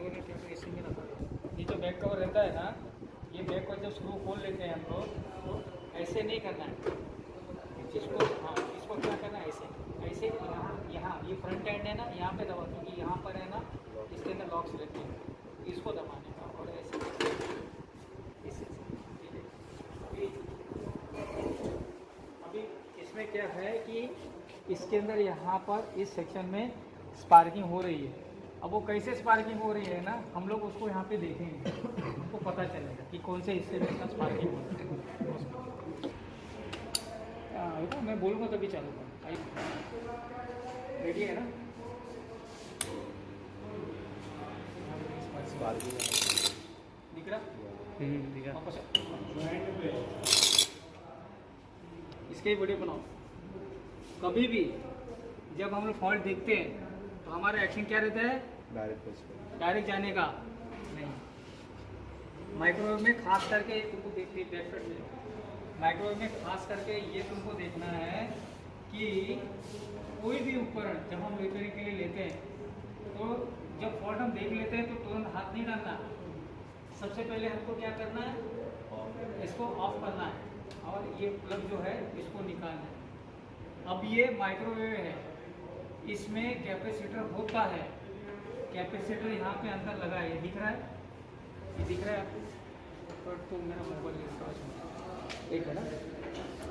इसी में रखा है। ये जो बैक कवर रहता है ना, ये बैक कवर जब स्क्रू खोल लेते हैं हम लोग, तो ऐसे नहीं करना है इसको। हाँ, इसको क्या करना है, ऐसे ऐसे यहाँ ये फ्रंट एंड है ना, यहाँ पे दबा, क्योंकि यहाँ पर है ना इसके अंदर लॉक्स रहते हैं, इसको दबाने का। और ऐसे अभी इसमें क्या है कि इसके अंदर यहाँ पर इस सेक्शन में स्पार्किंग हो रही है। अब वो कैसे स्पार्किंग हो रही है ना, हम लोग उसको यहाँ पे देखेंगे, हमको पता चलेगा कि कौन से हिस्से में इसका स्पार्किंग हो रही है। तो मैं बोलूँगा तभी चालू कर। रेडी है ना? दिख रहा? दिखा। वापस इसके ही वीडियो बनाओ। कभी भी जब हम लोग फॉल्ट देखते हैं तो हमारा एक्शन क्या रहता है? डायरेक्ट जाने का नहीं। माइक्रोवेव में खास करके तुमको देखते बैक साइड में, माइक्रोवेव में खास करके ये तुमको देखना है कि कोई भी उपकरण जब हम रिपेयरिंग के लिए लेते हैं तो जब फॉल्ट हम देख लेते हैं तो तुरंत हाथ नहीं डालना। सबसे पहले हमको क्या करना है, इसको ऑफ करना है और ये प्लग जो है इसको निकालना है। अब ये माइक्रोवेव है, इसमें कैपेसिटर होता है। कैपेसिटर यहाँ पे अंदर लगा है, ये दिख रहा है? ये दिख रहा है आपको? तो मेरा मोबाइल टॉर्च, एक मिनट,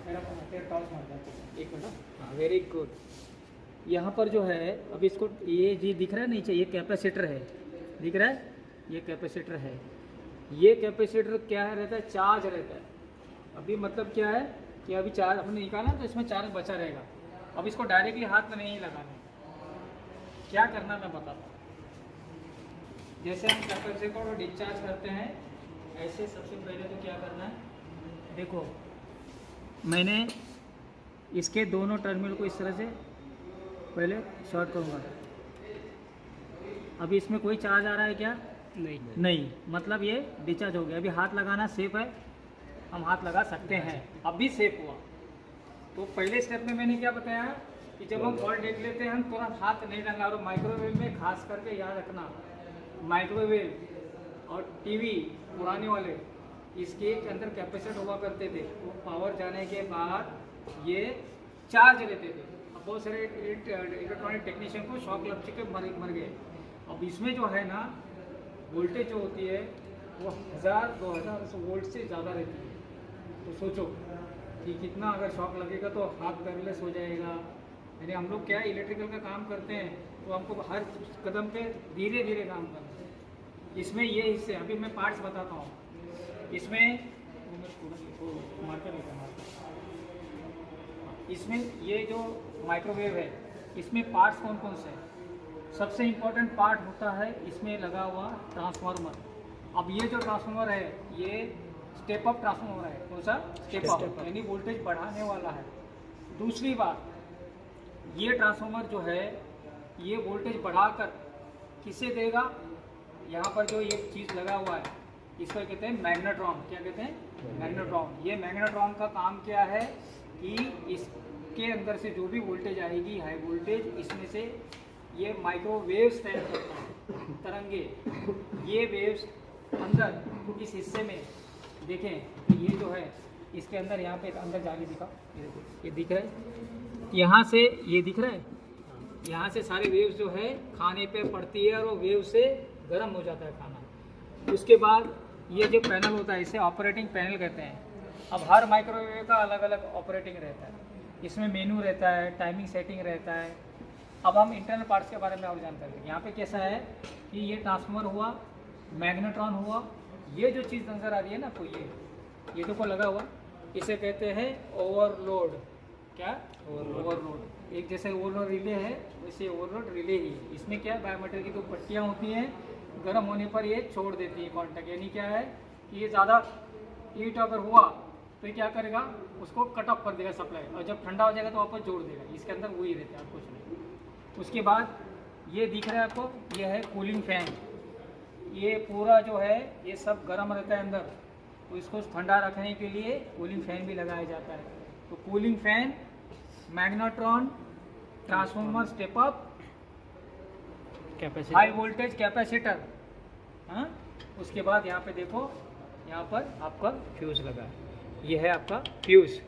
मेरा टॉर्च मार जाता है, एक मिनट। हाँ, वेरी गुड। यहाँ पर जो है, अब इसको ये जी दिख रहा है नीचे, ये कैपेसिटर है, दिख रहा है? ये कैपेसिटर है। ये कैपेसिटर क्या है रहता है? चार्ज रहता है। अभी मतलब क्या है कि अभी चार्ज हमने निकाला तो इसमें चार्ज बचा रहेगा। अब इसको डायरेक्टली हाथ में नहीं लगाना। क्या करना मैं बताता हूँ। जैसे हम कैपेसिटर को डिस्चार्ज करते हैं, ऐसे सबसे पहले तो क्या करना है, देखो मैंने इसके दोनों टर्मिनल को इस तरह से पहले शॉर्ट करूँगा। अभी इसमें कोई चार्ज आ रहा है क्या? नहीं, मतलब ये डिस्चार्ज हो गया। अभी हाथ लगाना सेफ है, हम हाथ लगा सकते हैं। अब भी सेफ हुआ। तो पहले स्टेप में मैंने क्या बताया कि जब हम फॉल्ट देख लेते हैं हम तुरंत हाथ नहीं डालना। और माइक्रोवेव में खास करके याद रखना, माइक्रोवेव और टीवी पुराने वाले, इसके अंदर कैपेसिटर हुआ करते थे। वो पावर जाने के बाद ये चार्ज लेते थे। अब बहुत सारे इलेक्ट्रॉनिक टेक्नीशियन को शॉक लग चुके, मर गए। अब इसमें जो है ना वोल्टेज जो होती है वो 1000-2000 वोल्ट से ज़्यादा रहती है। तो सोचो कि कितना अगर शॉक लगेगा तो हाथ पैरलेस हो जाएगा। यानी हम लोग क्या इलेक्ट्रिकल का काम करते हैं तो हमको हर कदम पे धीरे धीरे काम करना है। इसमें ये हिस्से, अभी मैं पार्ट्स बताता हूँ। इसमें इसमें ये जो माइक्रोवेव है इसमें पार्ट्स कौन कौन से हैं? सबसे इम्पोर्टेंट पार्ट होता है इसमें लगा हुआ ट्रांसफार्मर। अब ये जो ट्रांसफार्मर है ये स्टेप अप ट्रांसफार्मर है। कौन सा? स्टेप अप, यानी वोल्टेज बढ़ाने वाला है। दूसरी बात, ये ट्रांसफार्मर जो है ये वोल्टेज बढ़ाकर किसे देगा? यहाँ पर जो ये चीज़ लगा हुआ है इसको कहते हैं मैग्नेट्रॉन। क्या कहते हैं? मैग्नेट्रॉन। ये मैग्नेट्रॉन का काम क्या है कि इसके अंदर से जो भी वोल्टेज आएगी हाई वोल्टेज, इसमें से ये माइक्रोवेव्स तैयार करता है, तरंगे। ये वेव्स अंदर इस हिस्से में देखें तो ये जो है इसके अंदर, यहाँ पे अंदर जाके दिखा, ये दिख रहा है, यहाँ से ये दिख रहा है, यहाँ से सारे वेव्स जो है खाने पे पड़ती है और वो वेव से गर्म हो जाता है खाना। उसके बाद ये जो पैनल होता है इसे ऑपरेटिंग पैनल कहते हैं। अब हर माइक्रोवेव का अलग अलग ऑपरेटिंग रहता है, इसमें मेनू रहता है, टाइमिंग सेटिंग रहता है। अब हम इंटरनल पार्ट्स के बारे में और जानकारी लेंगे। यहाँ पे कैसा है कि ये ट्रांसफार्मर हुआ, मैग्नेट्रॉन हुआ, ये जो चीज़ नजर आ रही है ना आपको, ये देखो लगा हुआ, इसे कहते हैं ओवरलोड। क्या? ओवरलोड। एक जैसे ओवरलोड रिले है वैसे ओवरलोड रिले ही। इसमें क्या बायोमीटर की 2 पट्टियाँ होती हैं, गर्म होने पर ये छोड़ देती है कॉन्टैक्ट। यानी क्या है कि ये ज़्यादा हीट अगर हुआ तो ये क्या करेगा, उसको कट ऑफ कर देगा सप्लाई, और जब ठंडा हो जाएगा तो वापस जोड़ देगा। इसके अंदर वही रहता है, कुछ नहीं। उसके बाद ये दिख रहा है आपको, ये है कूलिंग फैन। ये पूरा जो है ये सब गर्म रहता है अंदर, तो इसको ठंडा रखने के लिए कूलिंग फैन भी लगाया जाता है। तो cooling fan, magnetron, transformer, step up, high voltage capacitor, हाँ, उसके बाद यहाँ पे देखो, यहाँ पर आपका फ्यूज़ लगा है, ये है आपका फ्यूज़।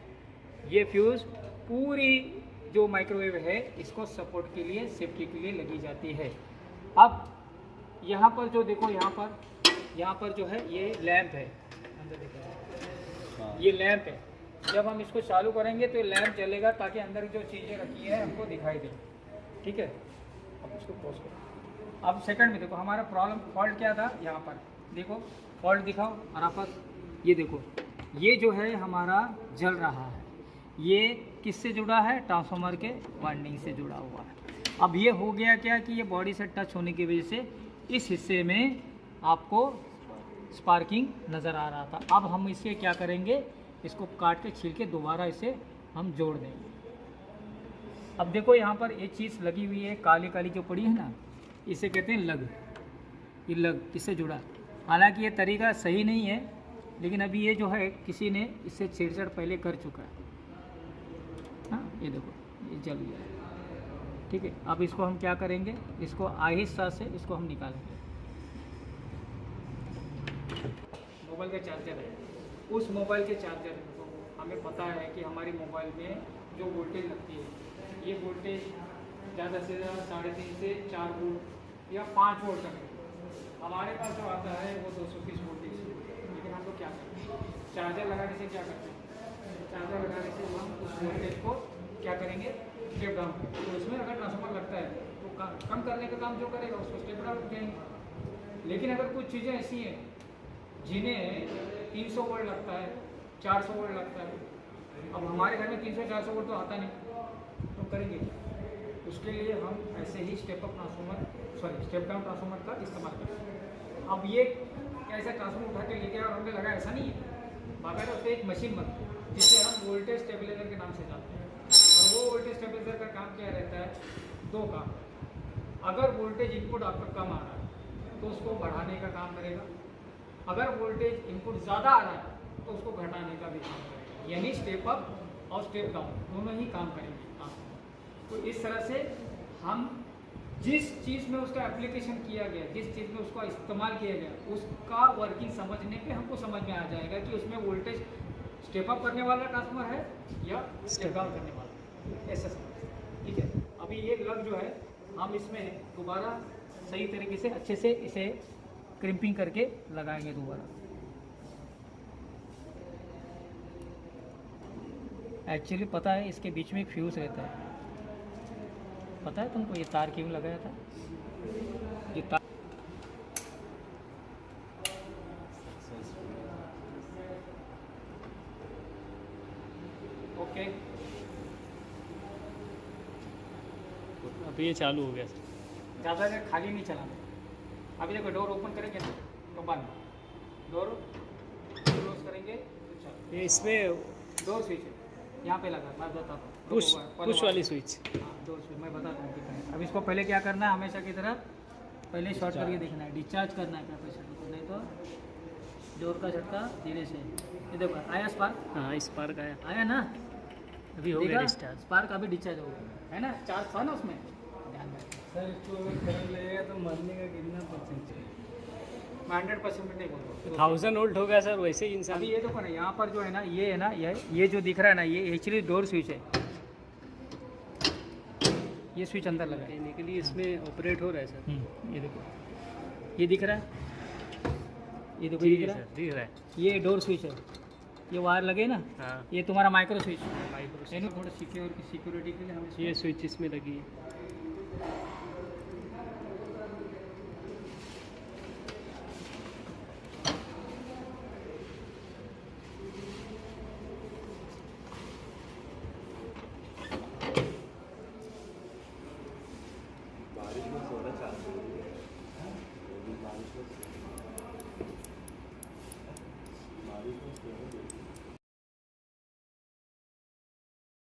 ये फ्यूज़ पूरी जो माइक्रोवेव है इसको सपोर्ट के लिए, सेफ्टी के लिए लगी जाती है। अब यहाँ पर जो देखो, यहाँ पर जो है ये लैंप है, अंदर देखो ये लैंप है। जब हम इसको चालू करेंगे तो ये लैंप जलेगा ताकि अंदर जो चीज़ें रखी है हमको दिखाई दे। ठीक है, अब इसको पॉज करो। अब सेकंड में देखो हमारा प्रॉब्लम फॉल्ट क्या था, यहाँ पर देखो फॉल्ट दिखाओ और आप ये देखो, ये जो है हमारा जल रहा है, ये किससे जुड़ा है, ट्रांसफार्मर के वाइंडिंग से जुड़ा हुआ है। अब ये हो गया क्या कि ये बॉडी से टच होने की वजह से इस हिस्से में आपको स्पार्किंग नज़र आ रहा था। अब हम इसे क्या करेंगे, इसको काट के छील के दोबारा इसे हम जोड़ देंगे। अब देखो यहाँ पर एक चीज़ लगी हुई है, काली काली जो पड़ी है ना, इसे कहते हैं लग। ये लग इससे जुड़ा, हालांकि ये तरीका सही नहीं है, लेकिन अभी ये जो है किसी ने इससे छेड़छाड़ पहले कर चुका है। हाँ, ये देखो ये जल गया है। ठीक है, अब इसको हम क्या करेंगे, इसको आहिस्ता से इसको हम निकालेंगे। मोबाइल का चार्जर है, उस मोबाइल के चार्जर को हमें पता है कि हमारी मोबाइल में जो वोल्टेज लगती है, ये वोल्टेज ज़्यादा से ज़्यादा 3.5 से 4 वोल्ट या 5 वोल्ट तक है। हमारे पास जो आता है वो 230 वोल्टेज है। लेकिन हम लोग क्या करते हैं, चार्जर लगाने से क्या करते हैं, चार्जर लगाने से हम उस वोल्टेज को क्या करेंगे, स्टेप डाउन। तो उसमें अगर ट्रांसफार्मर लगता है तो कम करने का काम जो करेगा उसको स्टेप डाउन करेंगे। लेकिन अगर कुछ चीज़ें ऐसी हैं जिन्हें 300 वोल्ट लगता है, 400 वोल्ट लगता है, अब हमारे घर में 300-400 वोल्ट तो आता नहीं, तो करेंगे उसके लिए हम ऐसे ही स्टेप डाउन ट्रांसफार्मर का इस्तेमाल करें। अब ये ऐसा ट्रांसफार्मर उठा के लेके और हमने लगा, ऐसा नहीं है, बाकायदा उससे एक मशीन बनती है जिसे हम वोल्टेज स्टेबलाइजर के नाम से जानते हैं। और वो वोल्टेज स्टेबलाइजर का काम क्या रहता है, 2 काम। अगर वोल्टेज इनपुट आपका कम आ रहा है तो उसको बढ़ाने का काम करेगा, अगर वोल्टेज इनपुट ज़्यादा आ रहा है तो उसको घटाने का भी काम करेगा। यानी स्टेप अप और स्टेप डाउन दोनों ही काम करेंगे। तो इस तरह से हम जिस चीज़ में उसका एप्लीकेशन किया गया, जिस चीज़ में उसका इस्तेमाल किया गया, उसका वर्किंग समझने पे हमको समझ में आ जाएगा कि उसमें वोल्टेज स्टेप अप करने वाला ट्रांसफार्मर है या स्टेप डाउन करने वाला, ऐसा समझ। ठीक है, अभी ये लग जो है हम इसमें दोबारा सही तरीके से अच्छे से इसे क्रिम्पिंग करके लगाएंगे दोबारा। एक्चुअली पता है इसके बीच में एक फ्यूज़ रहता है, पता है तुमको ये तार क्यों लगाया था, ये तार ओके। अभी ये चालू हो गया, ज़्यादा देर खाली नहीं चलाना। अभी देखो डोर ओपन करेंगे तो बंद, डोर क्लोज करेंगे तो चलो। ये इसमें डोर स्विच है, यहाँ पे लगा, मैं बताता हूँ। पुश वाली स्विच। हाँ, डोर स्विच मैं बताता हूँ कितना है। अब इसको पहले क्या करना है, हमेशा की तरह पहले शॉर्ट करके देखना है, डिस्चार्ज करना है कैपेसिटी, नहीं तो डोर का झटका धीरे से। ये देखो आया स्पार्क, हाँ स्पार्क आया ना, अभी हो गया डिस्चार्ज। स्पार्क अभी डिस्चार्ज हो गया है ना, चार्ज था ना उसमें। ध्यान रखना सर, इसको खरीद लेगा तो मरने का कितना परसेंट चाहिए? मैं 100% नहीं बोलूँगा। 1000 वोल्ट हो गया सर, वैसे ही इंसान। अभी ये देखो ना, यहाँ पर जो है ना, ये है ना, ये जो दिख रहा है ना, ये एक्चुअली डोर स्विच है। ये स्विच अंदर लगा है, के लिए इसमें ऑपरेट हो रहा है सर। ये देखो, ये दिख रहा है, ये देखो जी दिख रहा सर, है, दिख रहा है। ये डोर स्विच है, ये वायर लगे ना, हाँ, ये तुम्हारा माइक्रो स्विच। माइक्रो यानी थोड़ा सिक्योरिटी के लिए हमें ये स्विच इसमें लगी है।